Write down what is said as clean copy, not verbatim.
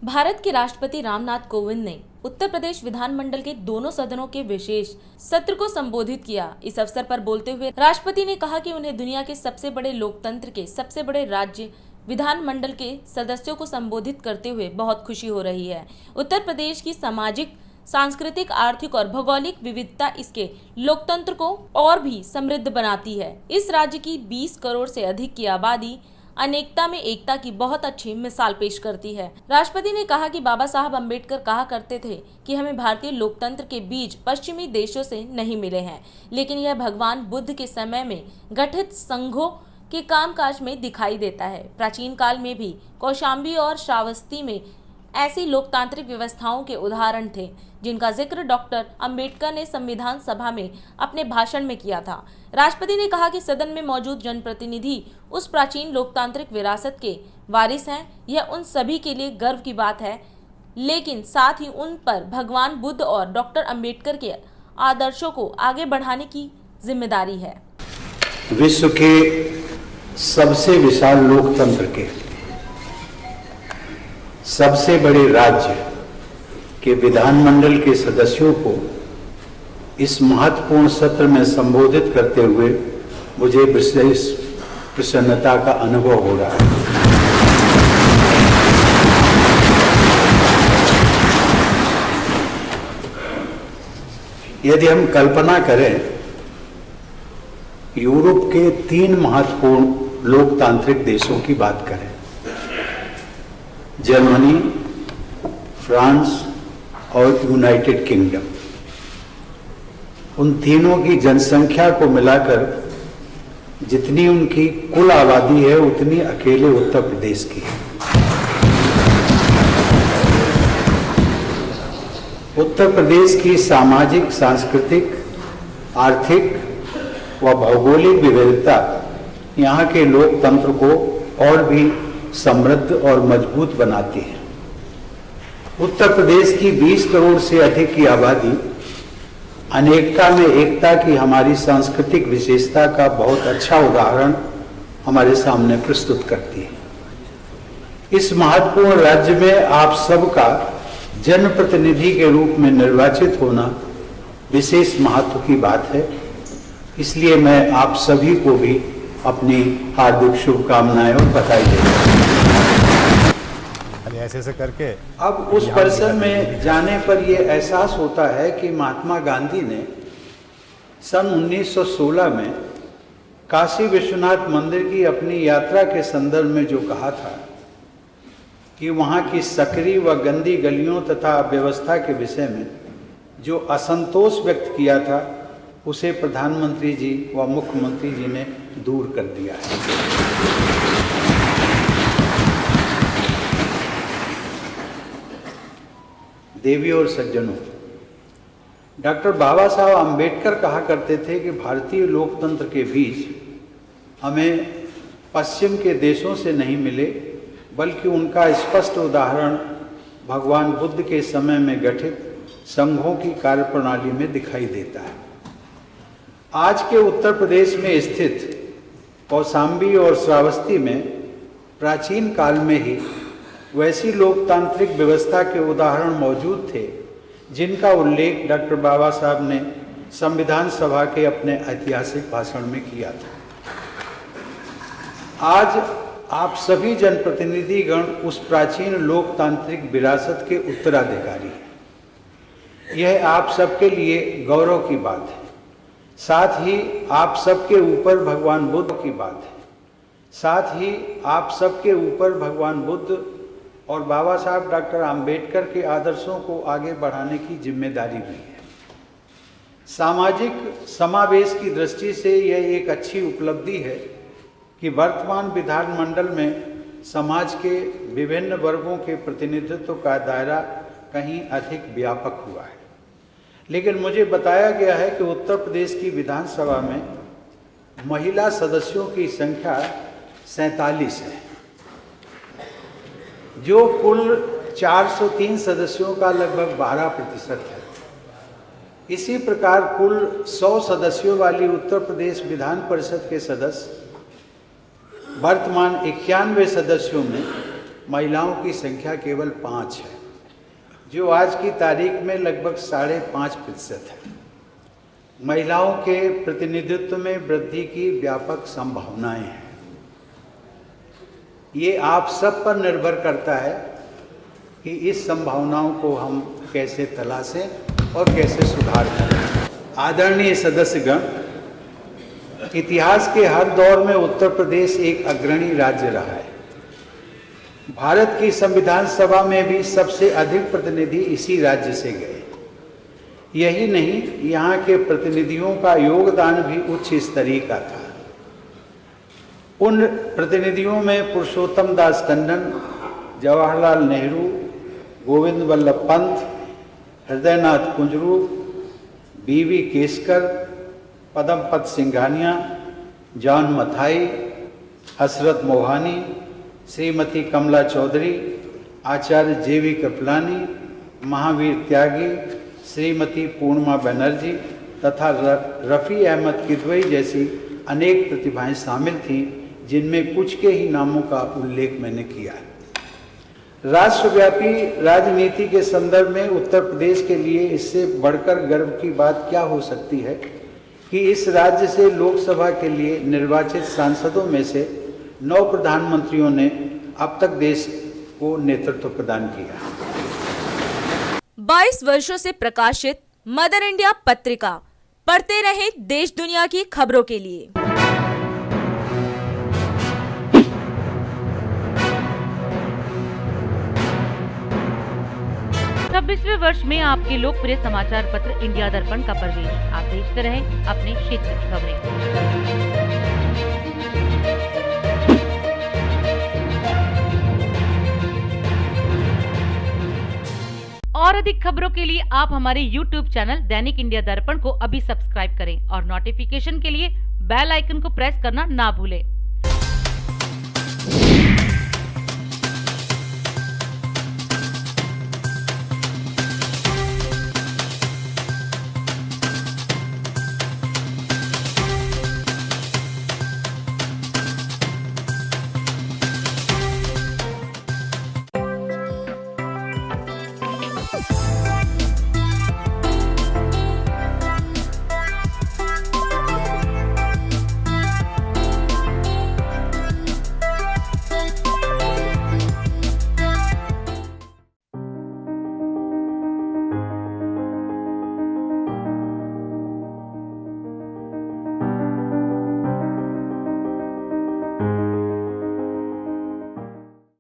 भारत के राष्ट्रपति रामनाथ कोविंद ने उत्तर प्रदेश विधानमंडल के दोनों सदनों के विशेष सत्र को संबोधित किया। इस अवसर पर बोलते हुए राष्ट्रपति ने कहा कि उन्हें दुनिया के सबसे बड़े लोकतंत्र के सबसे बड़े राज्य विधानमंडल के सदस्यों को संबोधित करते हुए बहुत खुशी हो रही है। उत्तर प्रदेश की सामाजिक, सांस्कृतिक, आर्थिक और भौगोलिक विविधता इसके लोकतंत्र को और भी समृद्ध बनाती है। इस राज्य की 20 करोड़ से अधिक की आबादी अनेकता में एकता की बहुत अच्छी मिसाल पेश करती है। राष्ट्रपति ने कहा कि बाबा साहब अम्बेडकर कहा करते थे कि हमें भारतीय लोकतंत्र के बीज पश्चिमी देशों से नहीं मिले हैं, लेकिन यह भगवान बुद्ध के समय में गठित संघों के कामकाज में दिखाई देता है। प्राचीन काल में भी कौशाम्बी और श्रावस्ती में ऐसी लोकतांत्रिक व्यवस्थाओं के उदाहरण थे, जिनका जिक्र डॉक्टर अंबेडकर ने संविधान सभा में अपने भाषण में किया था। राष्ट्रपति ने कहा कि सदन में मौजूद जनप्रतिनिधि उस प्राचीन लोकतांत्रिक विरासत के वारिस हैं। यह उन सभी के लिए गर्व की बात है, लेकिन साथ ही उन पर भगवान बुद्ध और डॉक्टर अंबेडकर के आदर्शों को आगे बढ़ाने की जिम्मेदारी है। विश्व के सबसे विशाल लोकतंत्र के सबसे बड़े राज्य के विधानमंडल के सदस्यों को इस महत्वपूर्ण सत्र में संबोधित करते हुए मुझे विशेष प्रसन्नता का अनुभव हो रहा है। यदि हम कल्पना करें, यूरोप के 3 महत्वपूर्ण लोकतांत्रिक देशों की बात करें, जर्मनी, फ्रांस और यूनाइटेड किंगडम, उन तीनों की जनसंख्या को मिलाकर जितनी उनकी कुल आबादी है उतनी अकेले उत्तर प्रदेश की है। उत्तर प्रदेश की सामाजिक, सांस्कृतिक, आर्थिक व भौगोलिक विविधता यहाँ के लोकतंत्र को और भी समृद्ध और मजबूत बनाती है। उत्तर प्रदेश की 20 करोड़ से अधिक की आबादी अनेकता में एकता की हमारी सांस्कृतिक विशेषता का बहुत अच्छा उदाहरण हमारे सामने प्रस्तुत करती है। इस महत्वपूर्ण राज्य में आप सबका जनप्रतिनिधि के रूप में निर्वाचित होना विशेष महत्व की बात है। इसलिए मैं आप सभी को भी अपनी हार्दिक शुभकामनाएं और बधाई देता हूं। ऐसे करके अब उस परिसर में जाने पर यह एहसास होता है कि महात्मा गांधी ने सन 1916 में काशी विश्वनाथ मंदिर की अपनी यात्रा के संदर्भ में जो कहा था कि वहाँ की सकरी व गंदी गलियों तथा व्यवस्था के विषय में जो असंतोष व्यक्त किया था, उसे प्रधानमंत्री जी व मुख्यमंत्री जी ने दूर कर दिया है। देवी और सज्जनों, डॉक्टर बाबा साहब अम्बेडकर कहा करते थे कि भारतीय लोकतंत्र के बीज हमें पश्चिम के देशों से नहीं मिले, बल्कि उनका स्पष्ट उदाहरण भगवान बुद्ध के समय में गठित संघों की कार्यप्रणाली में दिखाई देता है। आज के उत्तर प्रदेश में स्थित कौशाम्बी और श्रावस्ती में प्राचीन काल में ही वैसी लोकतांत्रिक व्यवस्था के उदाहरण मौजूद थे, जिनका उल्लेख डॉक्टर बाबा साहब ने संविधान सभा के अपने ऐतिहासिक भाषण में किया था। आज आप सभी जनप्रतिनिधिगण उस प्राचीन लोकतांत्रिक विरासत के उत्तराधिकारी हैं। यह आप सबके लिए गौरव की बात है। साथ ही आप सबके ऊपर भगवान बुद्ध की बात है। साथ ही आप सबके ऊपर भगवान बुद्ध और बाबा साहब डॉक्टर अंबेडकर के आदर्शों को आगे बढ़ाने की जिम्मेदारी भी है। सामाजिक समावेश की दृष्टि से यह एक अच्छी उपलब्धि है कि वर्तमान विधानमंडल में समाज के विभिन्न वर्गों के प्रतिनिधित्व का दायरा कहीं अधिक व्यापक हुआ है। लेकिन मुझे बताया गया है कि उत्तर प्रदेश की विधानसभा में महिला सदस्यों की संख्या 47 है, जो कुल 403 सदस्यों का लगभग 12% है। इसी प्रकार कुल 100 सदस्यों वाली उत्तर प्रदेश विधान परिषद के सदस्य वर्तमान 91 सदस्यों में महिलाओं की संख्या केवल 5 है, जो आज की तारीख में लगभग 5.5% है। महिलाओं के प्रतिनिधित्व में वृद्धि की व्यापक संभावनाएं हैं। ये आप सब पर निर्भर करता है कि इस संभावनाओं को हम कैसे तलाशें और कैसे सुधार करें। आदरणीय सदस्यगण, इतिहास के हर दौर में उत्तर प्रदेश एक अग्रणी राज्य रहा है। भारत की संविधान सभा में भी सबसे अधिक प्रतिनिधि इसी राज्य से गए। यही नहीं, यहाँ के प्रतिनिधियों का योगदान भी उच्च स्तरीय का था। उन प्रतिनिधियों में पुरुषोत्तम दास टंडन, जवाहरलाल नेहरू, गोविंद वल्लभ पंत, हृदयनाथ कुंजरू, बीवी केसकर, पद्मपत सिंघानिया, जॉन मथाई, हसरत मोहानी, श्रीमती कमला चौधरी, आचार्य जेवी कृपलानी, महावीर त्यागी, श्रीमती पूर्णिमा बनर्जी तथा रफ़ी अहमद किदवई जैसी अनेक प्रतिभाएं शामिल थीं, जिनमें कुछ के ही नामों का उल्लेख मैंने किया है। राष्ट्रव्यापी राजनीति के संदर्भ में उत्तर प्रदेश के लिए इससे बढ़कर गर्व की बात क्या हो सकती है कि इस राज्य से लोकसभा के लिए निर्वाचित सांसदों में से 9 प्रधानमंत्रियों ने अब तक देश को नेतृत्व प्रदान किया। 22 वर्षों से प्रकाशित मदर इंडिया पत्रिका, पढ़ते रहें देश दुनिया की खबरों के लिए। 26वें वर्ष में आपके लोकप्रिय समाचार पत्र इंडिया दर्पण का प्रवेश। आप देखते रहें अपने क्षेत्र की खबरें। और अधिक खबरों के लिए आप हमारे YouTube चैनल दैनिक इंडिया दर्पण को अभी सब्सक्राइब करें और नोटिफिकेशन के लिए बेल आइकन को प्रेस करना ना भूलें।